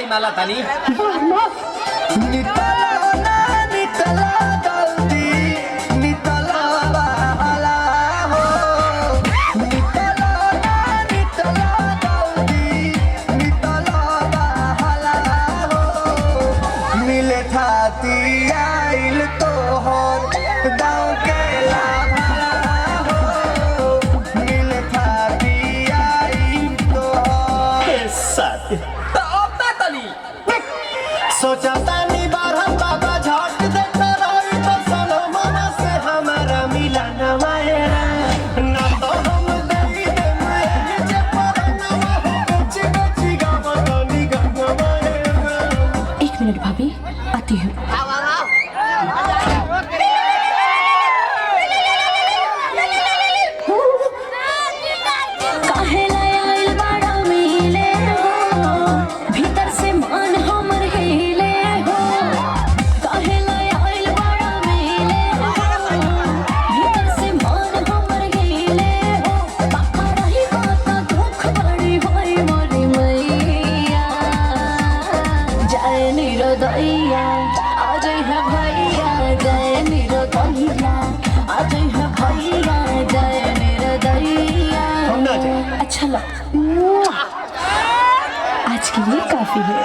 माला तानी नितला ना नितला जल्दी नितला बहाला हो नितला ना नितला जल्दी नितला बहाला हो मिले थाती आइल तोहर गाँव के लाभला हो मिले थाती आइल तोहर साथ तो अब ना तानी सोचा तानी बारह बाबा झट देता रही तो सनो मना से हमारा मिला न मायरा ना तो हम दई दे मैं जे परना हो कुछ बची गावा गानी गावा मायरा 1 मिनट भाभी आती हूँ। काहे लायल बड़ा मिले हो भीतर से मन हमर हिले हो काहे लायल बड़ा मिले हो भीतर से मन हमर हिले हो बाका रही बात दुख बड़ी होई मोरी मैया जय निरोदैया आज है भैया जय निरोदैया आज है भैया जय निरोदैया हम ना जाए अच्छा लो आज के लिए काफी है।